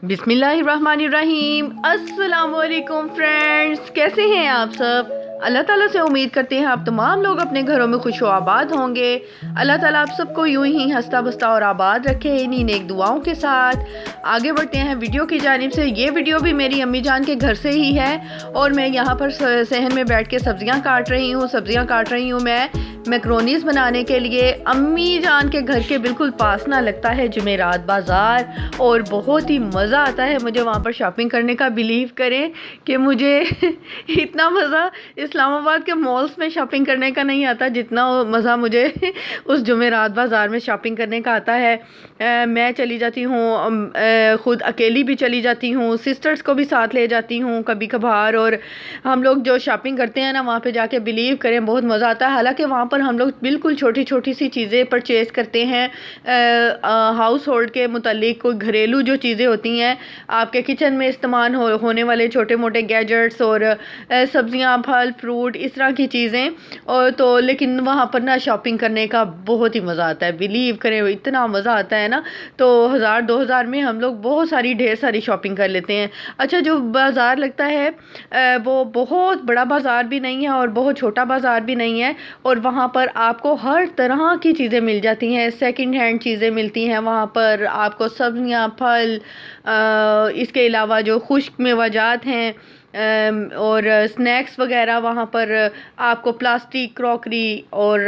बिस्मिल्लाहिर्रहमानिर्रहीम। अस्सलामुअलैकुम फ्रेंड्स, कैसे हैं आप सब। अल्लाह ताला से उम्मीद करते हैं आप तमाम लोग अपने घरों में खुश व आबाद होंगे। अल्लाह ताला आप सबको यूं ही हंसता बसता और आबाद रखे इन्हीं नेक दुआओं के साथ। आगे बढ़ते हैं वीडियो की जानिब से। ये वीडियो भी मेरी अम्मी जान के घर से ही है और मैं यहाँ पर सहन में बैठ के सब्जियाँ काट रही हूँ। मैं मैक्रोनीस बनाने के लिए। अम्मी जान के घर के बिल्कुल पास ना लगता है जुमेरात बाज़ार, और बहुत ही मज़ा आता है मुझे वहाँ पर शॉपिंग करने का। बिलीव करें कि मुझे इतना मज़ा इस्लामाबाद के मॉल्स में शॉपिंग करने का नहीं आता जितना मज़ा मुझे उस जुमेरात बाज़ार में शॉपिंग करने का आता है। मैं चली जाती हूँ, ख़ुद अकेली भी चली जाती हूँ, सिस्टर्स को भी साथ ले जाती हूँ कभी कभार। और हम लोग जो शॉपिंग करते हैं ना, वहाँ पे जाके बिलीव करें बहुत मज़ा आता है। हालांकि वहाँ पर हम लोग बिल्कुल छोटी छोटी सी चीज़ें परचेज़ करते हैं, हाउस होल्ड के मुतालिक कोई घरेलू जो चीज़ें होती हैं आपके किचन में इस्तेमाल होने वाले छोटे मोटे गैजेट्स और सब्जियां, फल, फ्रूट, इस तरह की चीज़ें। और तो लेकिन वहाँ पर ना शॉपिंग करने का बहुत ही मज़ा आता है। बिलीव करें इतना मज़ा आता है ना, तो 1000-2000 में हम लोग बहुत सारी ढेर सारी शॉपिंग कर लेते हैं। अच्छा, जो बाज़ार लगता है वो बहुत बड़ा बाज़ार भी नहीं है और बहुत छोटा बाज़ार भी नहीं है, और वहाँ पर आपको हर तरह की चीज़ें मिल जाती हैं। सेकंड हैंड चीज़ें मिलती हैं वहाँ पर आपको, सब्जियाँ, फल, इसके अलावा जो खुश्क मेवाजात हैं और स्नैक्स वगैरह। वहाँ पर आपको प्लास्टिक, क्रॉकरी और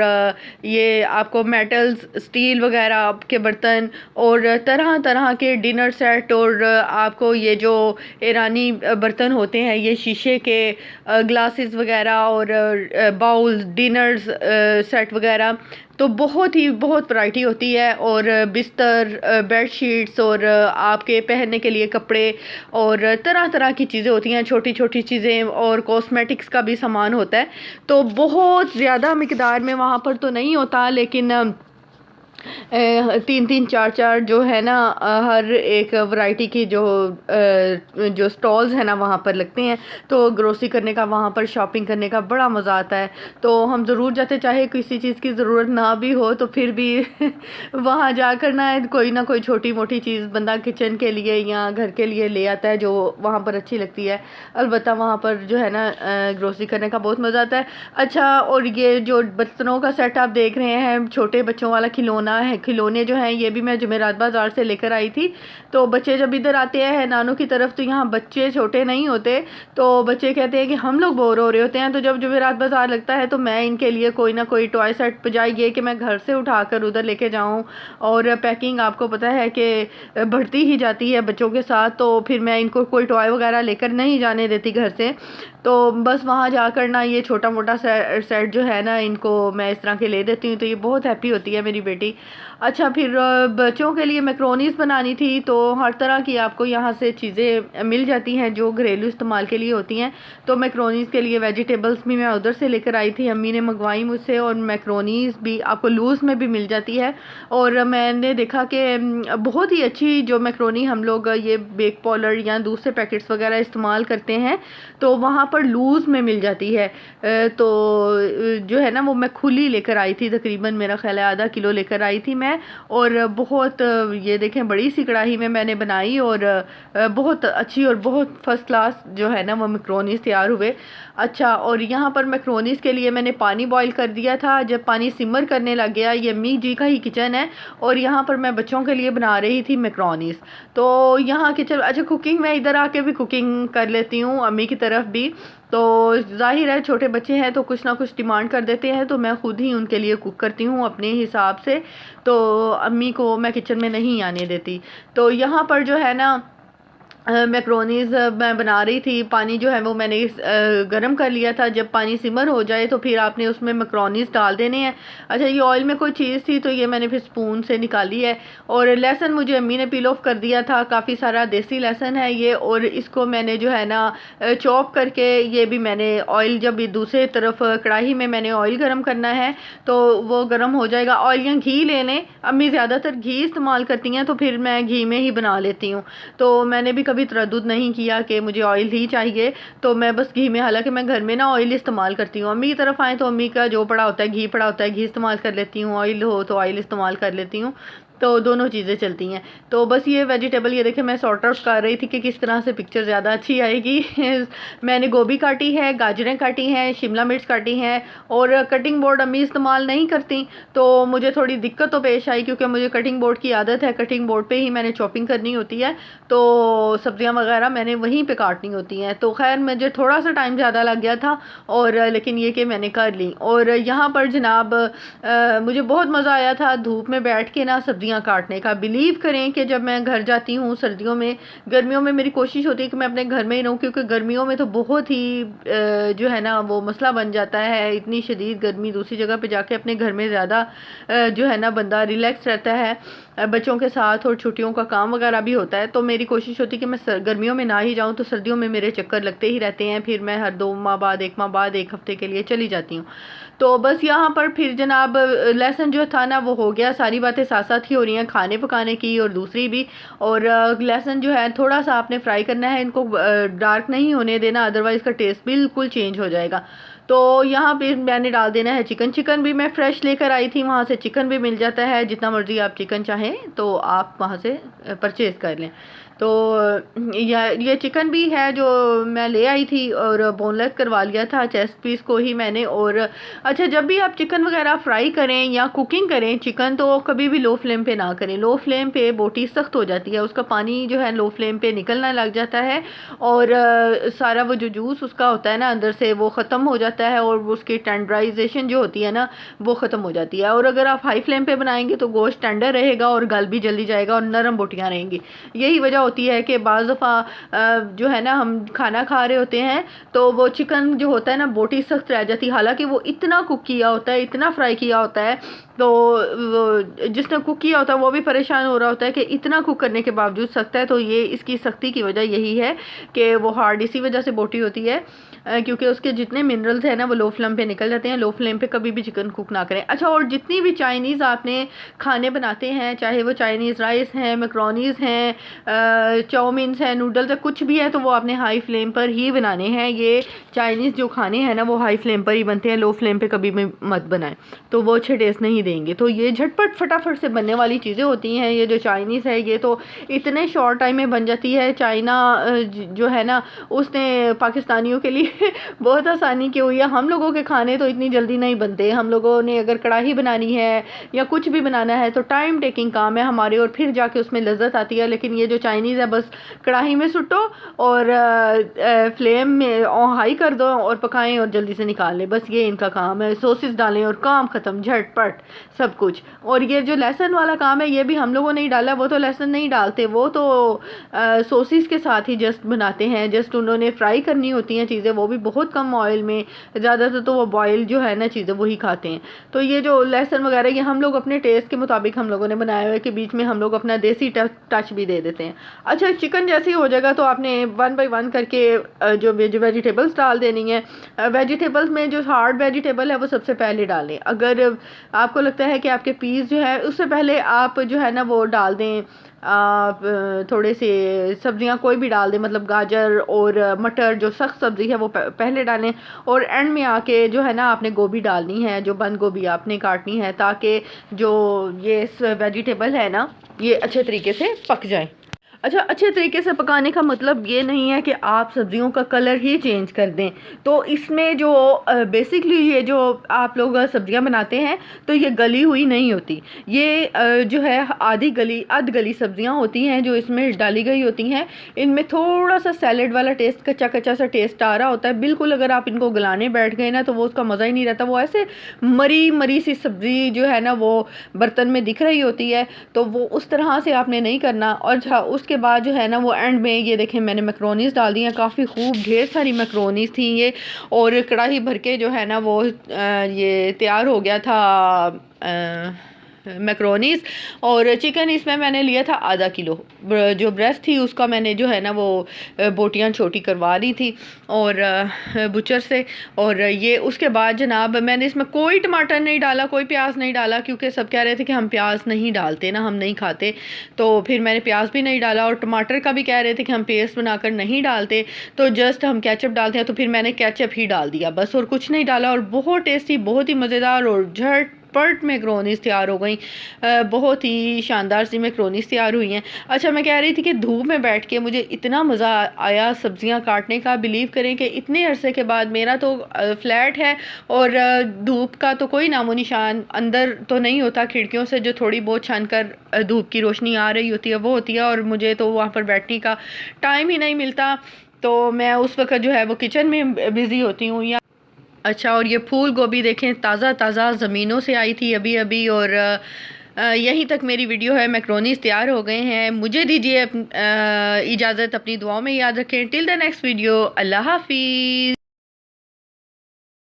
ये आपको मेटल्स, स्टील वगैरह के बर्तन और तरह तरह के डिनर सेट, और आपको ये जो ईरानी बर्तन होते हैं, ये शीशे के ग्लासेस वगैरह और बाउल, डिनर्स सेट वगैरह। तो बहुत वैरायटी होती है। और बिस्तर, बेडशीट्स और आपके पहनने के लिए कपड़े और तरह तरह की चीज़ें होती हैं, छोटी छोटी चीज़ें, और कॉस्मेटिक्स का भी सामान होता है। तो बहुत ज़्यादा मिकदार में वहाँ पर तो नहीं होता, लेकिन 3-3, 4-4 जो है ना, हर एक वैरायटी की जो स्टॉल्स है ना वहाँ पर लगते हैं। तो ग्रोसरी करने का, वहाँ पर शॉपिंग करने का बड़ा मज़ा आता है। तो हम ज़रूर जाते, चाहे किसी चीज़ की ज़रूरत ना भी हो तो फिर भी वहाँ जाकर ना कोई छोटी मोटी चीज़ बंदा किचन के लिए या घर के लिए ले आता है जो वहाँ पर अच्छी लगती है। अलबत्ता वहाँ पर जो है ना ग्रोसरी करने का बहुत मज़ा आता है। अच्छा, और ये जो बर्तनों का सेट आप देख रहे हैं, छोटे बच्चों वाला खिलौने जो हैं, ये भी मैं जुमेरात बाज़ार से लेकर आई थी। तो बच्चे जब इधर आते हैं नानों की तरफ, तो यहाँ बच्चे छोटे नहीं होते, तो बच्चे कहते हैं कि हम लोग बोर हो रहे होते हैं। तो जब जुमेरात बाज़ार लगता है तो मैं इनके लिए कोई ना कोई टॉय सेट, बजाय ये कि मैं घर से उठाकर उधर लेके जाऊँ, और पैकिंग आपको पता है कि बढ़ती ही जाती है बच्चों के साथ, तो फिर मैं इनको कोई टॉय वगैरह लेकर नहीं जाने देती घर से। तो बस वहाँ जाकर ना ये छोटा मोटा सेट जो है ना, इनको मैं इस तरह के ले देती हूँ, तो ये बहुत हैप्पी होती है मेरी बेटी। अच्छा, फिर बच्चों के लिए मैक्रोनीस बनानी थी, तो हर तरह की आपको यहाँ से चीज़ें मिल जाती हैं जो घरेलू इस्तेमाल के लिए होती हैं। तो मैक्रोनीस के लिए वेजिटेबल्स भी मैं उधर से लेकर आई थी, अम्मी ने मंगवाई मुझसे, और मैक्रोनीस भी आपको लूज़ में भी मिल जाती है। और मैंने देखा कि बहुत ही अच्छी जो मैक्रोनी हम लोग ये बेक पॉलर या दूसरे पैकेट्स वगैरह इस्तेमाल करते हैं, तो वहाँ पर लूज़ में मिल जाती है। तो जो है ना वो मैं खुली लेकर आई थी, तकरीबन मेरा ख्याल है आधा किलो लेकर आई थी मैं। और बहुत, ये देखें, बड़ी सी कढ़ाई में मैंने बनाई, और बहुत अच्छी और बहुत फर्स्ट क्लास जो है ना वो मैक्रोनीस तैयार हुए। अच्छा, और यहाँ पर मैक्रोनीस के लिए मैंने पानी बॉईल कर दिया था। जब पानी सिमर करने लग गया, ये अम्मी जी का ही किचन है, और यहाँ पर मैं बच्चों के लिए बना रही थी मैक्रोनीस। तो यहाँ किचन, अच्छा, कुकिंग मैं इधर आके भी कुकिंग कर लेती हूँ, अम्मी की तरफ भी। तो जाहिर है छोटे बच्चे हैं तो कुछ ना कुछ डिमांड कर देते हैं, तो मैं ख़ुद ही उनके लिए कुक करती हूँ अपने हिसाब से। तो अम्मी को मैं किचन में नहीं आने देती। तो यहाँ पर जो है ना मैक्रोनीज़ मैं बना रही थी। पानी जो है वो मैंने गरम कर लिया था। जब पानी सिमर हो जाए तो फिर आपने उसमें मैक्रोनीज़ डाल देने हैं। अच्छा, ये ऑयल में कोई चीज़ थी तो ये मैंने फिर स्पून से निकाली है। और लहसुन मुझे अम्मी ने पील ऑफ कर दिया था, काफ़ी सारा देसी लहसुन है ये, और इसको मैंने जो है ना चॉप करके, ये भी मैंने ऑयल, जब दूसरे तरफ कढ़ाई में मैंने ऑयल गर्म करना है तो वो गर्म हो जाएगा। ऑयल या घी ले लें, अम्मी ज़्यादातर घी इस्तेमाल करती हैं, तो फिर मैं घी में ही बना लेती हूँ। तो मैंने भी कभी तरद्दुद नहीं किया कि मुझे ऑयल ही चाहिए, तो मैं बस घी में, हालांकि मैं घर में ना ऑयल इस्तेमाल करती हूँ। अम्मी की तरफ आए तो अम्मी का जो पड़ा होता है, घी पड़ा होता है, घी इस्तेमाल कर लेती हूँ, ऑयल हो तो ऑयल इस्तेमाल कर लेती हूँ। तो दोनों चीज़ें चलती हैं। तो बस ये वेजिटेबल ये देखें मैं सॉर्ट आउट कर रही थी कि किस तरह से पिक्चर ज़्यादा अच्छी आएगी। मैंने गोभी काटी है, गाजरें काटी हैं, शिमला मिर्च काटी हैं, और कटिंग बोर्ड अम्मी इस्तेमाल नहीं करती, तो मुझे थोड़ी दिक्कत तो पेश आई क्योंकि मुझे कटिंग बोर्ड की आदत है, कटिंग बोर्ड पे ही मैंने चॉपिंग करनी होती है, तो सब्जियां वगैरह मैंने वहीं पे काटनी होती हैं। तो खैर मुझे थोड़ा सा टाइम ज़्यादा लग गया था, और लेकिन ये कि मैंने कर ली। और यहाँ पर जनाब मुझे बहुत मज़ा आया था धूप में बैठ के ना सब्जियां काटने का। बिलीव करें कि जब मैं घर जाती हूँ सर्दियों में, गर्मियों में मेरी कोशिश होती है कि मैं अपने घर में ही रहूँ, क्योंकि गर्मियों में तो बहुत ही जो है ना वो मसला बन जाता है, इतनी शदीद गर्मी, दूसरी जगह पे जाके अपने घर में ज़्यादा जो है ना बंदा रिलैक्स रहता है बच्चों के साथ, और छुट्टियों का काम वगैरह भी होता है। तो मेरी कोशिश होती है कि मैं गर्मियों में ना ही जाऊँ, तो सर्दियों में मेरे चक्कर लगते ही रहते हैं, फिर मैं हर 2 माह बाद 1 माह बाद 1 हफ्ते के लिए चली जाती हूँ। तो बस यहाँ पर फिर जनाब लेसन जो था ना वो हो गया, सारी बातें साथ साथ ही हो रही हैं, खाने पकाने की और दूसरी भी। और लेसन जो है थोड़ा सा आपने फ्राई करना है, इनको डार्क नहीं होने देना, अदरवाइज़ का टेस्ट बिल्कुल चेंज हो जाएगा। तो यहाँ पे मैंने डाल देना है चिकन। चिकन भी मैं फ्रेश लेकर आई थी, वहाँ से चिकन भी मिल जाता है, जितना मर्ज़ी आप चिकन चाहें तो आप वहाँ से परचेज़ कर लें। तो ये चिकन भी है जो मैं ले आई थी, और बोनलेस करवा लिया था चेस्ट पीस को ही मैंने। और अच्छा, जब भी आप चिकन वगैरह फ्राई करें या कुकिंग करें चिकन, तो कभी भी लो फ्लेम पे ना करें। लो फ्लेम पे बोटी सख्त हो जाती है, उसका पानी जो है लो फ्लेम पे निकलना लग जाता है, और सारा वो जो जूस उसका होता है ना अंदर से वो ख़त्म हो जाता है, और उसकी टेंडराइजेशन जो होती है ना वो ख़त्म हो जाती है। और अगर आप हाई फ्लेम पे बनाएंगे तो गोश्त टेंडर रहेगा और गल भी जल्दी जाएगा और नरम बोटियाँ रहेंगी। यही वजह होती है कि बाज़ दफ़ा जो है ना हम खाना खा रहे होते हैं तो वो चिकन जो होता है ना बोटी सख्त रह जाती है, हालांकि वो इतना कुक किया होता है, इतना फ्राई किया होता है, तो जिसने कुक किया होता है वो भी परेशान हो रहा होता है कि इतना कुक करने के बावजूद सख्त है। तो ये इसकी सख्ती की वजह यही है कि वो हार्ड इसी वजह से बोटी होती है, क्योंकि उसके जितने मिनरल्स हैं ना वो लो फ्लेम पे निकल जाते हैं। लो फ्लेम पे कभी भी चिकन कुक ना करें। अच्छा, और जितनी भी चाइनीज़ आपने खाने बनाते हैं, चाहे वो चाइनीज़ राइस हैं, मैक्रोनीज़ हैं, चाउमीन्स हैं, नूडल्स है, कुछ भी है, तो वो आपने हाई फ्लेम पर ही बनाने हैं। ये चाइनीज़ जो खाने हैं ना वो हाई फ्लेम पर ही बनते हैं, लो फ्लेम पे कभी भी मत बनाएं, तो वो अच्छे टेस्ट नहीं देंगे। तो ये झटपट फटाफट से बनने वाली चीज़ें होती हैं। ये जो चाइनीज़ है ये तो इतने शॉर्ट टाइम में बन जाती है। चाइना जो है ना उसने पाकिस्तानियों के लिए बहुत आसानी की हुई है। हम लोगों के खाने तो इतनी जल्दी नहीं बनते। हम लोगों ने अगर कढ़ाई बनानी है या कुछ भी बनाना है तो टाइम टेकिंग काम है हमारे, और फिर जाके उसमें लज्जत आती है। लेकिन ये जो चाइनीज़ है बस कढ़ाई में सुटो और फ्लेम में हाई कर दो और पकाएं और जल्दी से निकाल लें, बस ये इनका काम है। सॉसेस डालें और काम ख़त्म, झटपट सब कुछ। और ये जो लहसुन वाला काम है ये भी हम लोगों ने ही डाला, वो तो लहसुन नहीं डालते, वो तो सॉसेस के साथ ही जस्ट बनाते हैं। जस्ट उन्होंने फ्राई करनी होती हैं चीज़ें, वो भी बहुत कम ऑयल में, ज़्यादातर तो वो बॉयल जो है ना चीज़ें वही खाते हैं। तो ये जो लहसुन वगैरह ये हम लोग अपने टेस्ट के मुताबिक हम लोगों ने बनाया हुआ है कि बीच में हम लोग अपना देसी टच भी दे देते हैं। अच्छा, चिकन जैसे ही हो जाएगा तो आपने 1 बाय 1 करके जो वेजिटेबल्स डाल देनी है। वेजिटेबल्स में जो हार्ड वेजिटेबल है वो सबसे पहले डालें। अगर आपको लगता है कि आपके पीस जो है उससे पहले आप जो है ना वो डाल दें, आप थोड़े से सब्जियां कोई भी डाल दें, मतलब गाजर और मटर जो सख्त सब्ज़ी है वो पहले डालें, और एंड में आके जो है ना आपने गोभी डालनी है, जो बंद गोभी आपने काटनी है, ताकि जो ये वेजिटेबल है ना ये अच्छे तरीके से पक जाए। अच्छा, अच्छे तरीके से पकाने का मतलब ये नहीं है कि आप सब्जियों का कलर ही चेंज कर दें। तो इसमें जो बेसिकली ये जो आप लोग सब्जियां बनाते हैं तो ये गली हुई नहीं होती, ये जो है आधी गली अध गली सब्जियां होती हैं जो इसमें डाली गई होती हैं। इनमें थोड़ा सा सैलेड वाला टेस्ट, कच्चा कच्चा सा टेस्ट आ रहा होता है। बिल्कुल अगर आप इनको गलाने बैठ गए ना तो वो उसका मज़ा ही नहीं रहता। वो ऐसे मरी मरी सी सब्ज़ी जो है ना वो बर्तन में दिख रही होती है, तो वो उस तरह से आपने नहीं करना। और उसके बाद जो है ना वो एंड में ये देखें मैंने मैक्रोनीज़ डाल दी हैं, काफ़ी खूब ढेर सारी मैक्रोनीज़ थी ये, और कढ़ाई भर के जो है ना वो ये तैयार हो गया था मैक्रोनीज़। और चिकन इसमें मैंने लिया था ½ किलो। जो ब्रेस्ट थी उसका मैंने जो है ना वो बोटियां छोटी करवा ली थी और बुचर से। और ये उसके बाद जनाब मैंने इसमें कोई टमाटर नहीं डाला, कोई प्याज नहीं डाला, क्योंकि सब कह रहे थे कि हम प्याज नहीं डालते ना, हम नहीं खाते, तो फिर मैंने प्याज भी नहीं डाला। और टमाटर का भी कह रहे थे कि हम पेस्ट बनाकर नहीं डालते, तो जस्ट हम केचप डालते हैं, तो फिर मैंने केचप ही डाल दिया बस, और कुछ नहीं डाला। और बहुत टेस्टी, बहुत ही मज़ेदार और झटपट मैक्रोनीस तैयार हो गई। बहुत ही शानदार सी मैक्रोनीस तैयार हुई हैं। अच्छा, मैं कह रही थी कि धूप में बैठ के मुझे इतना मज़ा आया सब्ज़ियाँ काटने का। बिलीव करें कि इतने अरसे के बाद, मेरा तो फ्लैट है और धूप का तो कोई नामो निशान अंदर तो नहीं होता, खिड़कियों से जो थोड़ी बहुत छान कर धूप की रोशनी आ रही होती है वो होती है, और मुझे तो वहाँ पर बैठने का टाइम ही नहीं मिलता, तो मैं उस वक्त जो है वो किचन में बिज़ी होती हूँ। या अच्छा, और ये फूल गोभी देखें, ताज़ा ताज़ा ज़मीनों से आई थी अभी अभी, और यहीं तक मेरी वीडियो है। मैक्रोनीस तैयार हो गए हैं। मुझे दीजिए इजाज़त, अपनी दुआओं में याद रखें। टिल द नेक्स्ट वीडियो, अल्लाह हाफिज़।